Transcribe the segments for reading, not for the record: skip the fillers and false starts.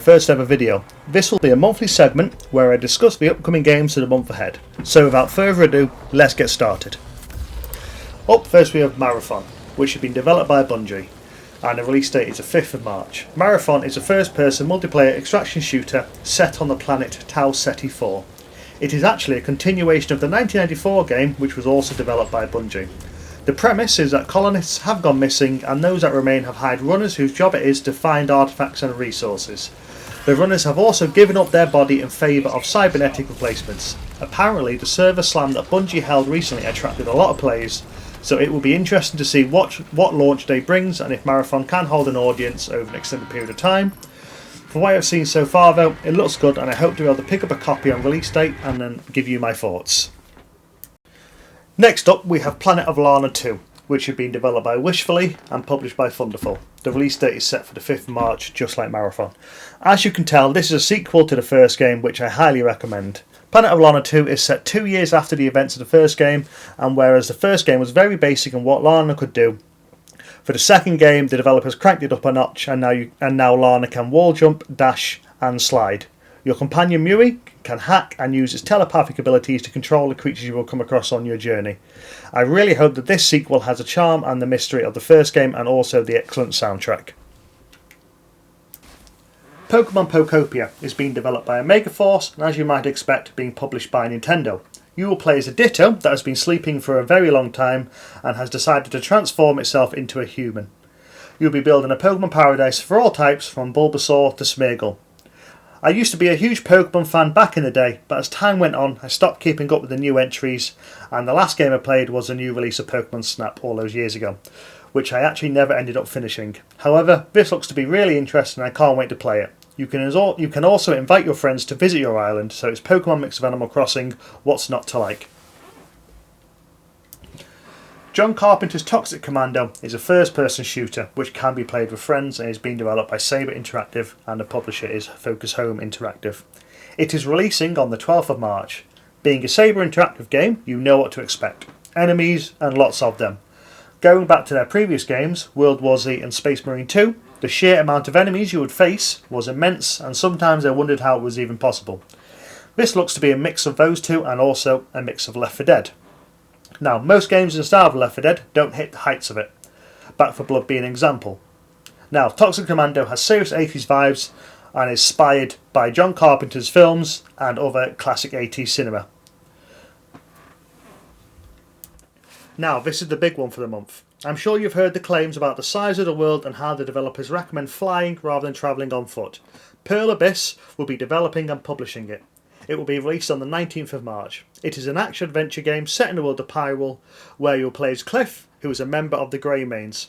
First ever video. This will be a monthly segment where I discuss the upcoming games of the month ahead. So without further ado, let's get started. Up first we have Marathon, which has been developed by Bungie, and the release date is the 5th of March. Marathon is a first-person multiplayer extraction shooter set on the planet Tau Ceti 4. It is actually a continuation of the 1994 game, which was also developed by Bungie. The premise is that colonists have gone missing, and those that remain have hired runners whose job it is to find artifacts and resources. The runners have also given up their body in favour of cybernetic replacements. Apparently, the server slam that Bungie held recently attracted a lot of players, so it will be interesting to see what launch day brings and if Marathon can hold an audience over an extended period of time. From what I've seen so far though, it looks good, and I hope to be able to pick up a copy on release date and then give you my thoughts. Next up we have Planet of Lana 2, which had been developed by Wishfully and published by Thunderful. The release date is set for the 5th of March, just like Marathon. As you can tell, this is a sequel to the first game, which I highly recommend. Planet of Lana 2 is set 2 years after the events of the first game, and whereas the first game was very basic in what Lana could do, for the second game the developers cranked it up a notch, and now Lana can wall jump, dash and slide. Your companion Mui can hack and use its telepathic abilities to control the creatures you will come across on your journey. I really hope that this sequel has the charm and the mystery of the first game, and also the excellent soundtrack. Pokemon Pokopia is being developed by Omega Force, and as you might expect, being published by Nintendo. You will play as a Ditto that has been sleeping for a very long time and has decided to transform itself into a human. You'll be building a Pokemon paradise for all types, from Bulbasaur to Smeargle. I used to be a huge Pokemon fan back in the day, but as time went on I stopped keeping up with the new entries, and the last game I played was a new release of Pokemon Snap all those years ago, which I actually never ended up finishing. However, this looks to be really interesting and I can't wait to play it. You can also invite your friends to visit your island, so it's Pokemon mix of Animal Crossing, what's not to like? John Carpenter's Toxic Commando is a first-person shooter which can be played with friends, and is being developed by Saber Interactive, and the publisher is Focus Home Interactive. It is releasing on the 12th of March. Being a Saber Interactive game, you know what to expect. Enemies, and lots of them. Going back to their previous games, World War Z and Space Marine 2, the sheer amount of enemies you would face was immense, and sometimes I wondered how it was even possible. This looks to be a mix of those two, and also a mix of Left 4 Dead. Now, most games in the style of Left 4 Dead don't hit the heights of it, Back 4 Blood being an example. Now, Toxic Commando has serious 80s vibes and is inspired by John Carpenter's films and other classic 80s cinema. Now, this is the big one for the month. I'm sure you've heard the claims about the size of the world and how the developers recommend flying rather than travelling on foot. Pearl Abyss will be developing and publishing it. It will be released on the 19th of March. It is an action-adventure game set in the world of Pyrrole, where you'll play as Cliff, who is a member of the Greymanes.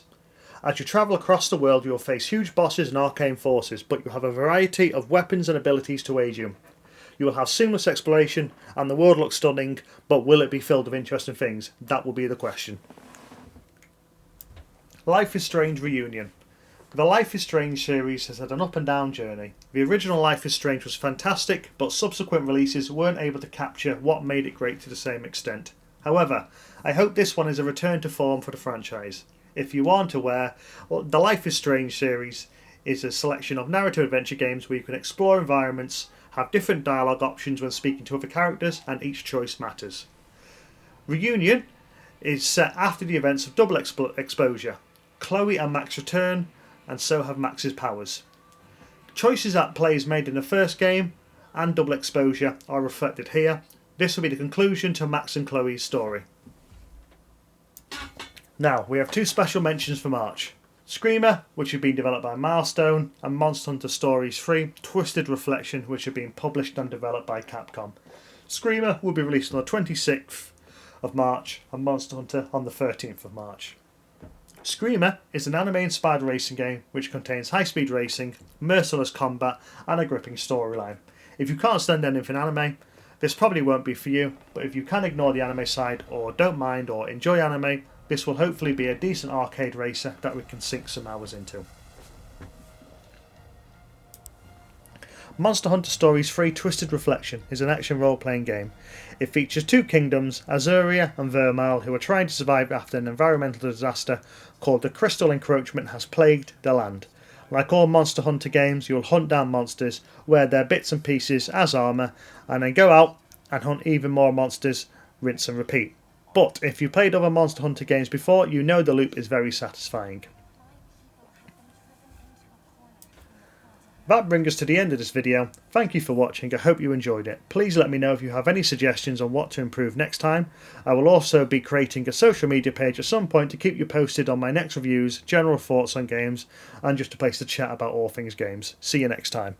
As you travel across the world, you'll face huge bosses and arcane forces, but you'll have a variety of weapons and abilities to aid you. You will have seamless exploration, and the world looks stunning, but will it be filled with interesting things? That will be the question. Life is Strange Reunion. The Life is Strange series has had an up and down journey. The original Life is Strange was fantastic, but subsequent releases weren't able to capture what made it great to the same extent. However, I hope this one is a return to form for the franchise. If you aren't aware, the Life is Strange series is a selection of narrative adventure games where you can explore environments, have different dialogue options when speaking to other characters, and each choice matters. Reunion is set after the events of Double Exposure. Chloe and Max return, and so have Max's powers. Choices that players made in the first game and Double Exposure are reflected here. This will be the conclusion to Max and Chloe's story. Now, we have two special mentions for March. Screamer, which had been developed by Milestone, and Monster Hunter Stories 3 Twisted Reflection, which have been published and developed by Capcom. Screamer will be released on the 26th of March, and Monster Hunter on the 13th of March. Screamer is an anime-inspired racing game which contains high-speed racing, merciless combat, and a gripping storyline. If you can't stand anything anime, this probably won't be for you, but if you can ignore the anime side, or don't mind, or enjoy anime, this will hopefully be a decent arcade racer that we can sink some hours into. Monster Hunter Stories 3 Twisted Reflection is an action role-playing game. It features two kingdoms, Azuria and Vermile, who are trying to survive after an environmental disaster called the Crystal Encroachment has plagued the land. Like all Monster Hunter games, you'll hunt down monsters, wear their bits and pieces as armour, and then go out and hunt even more monsters, rinse and repeat. But if you've played other Monster Hunter games before, you know the loop is very satisfying. That brings us to the end of this video. Thank you for watching, I hope you enjoyed it. Please let me know if you have any suggestions on what to improve next time. I will also be creating a social media page at some point to keep you posted on my next reviews, general thoughts on games, and just a place to chat about all things games. See you next time.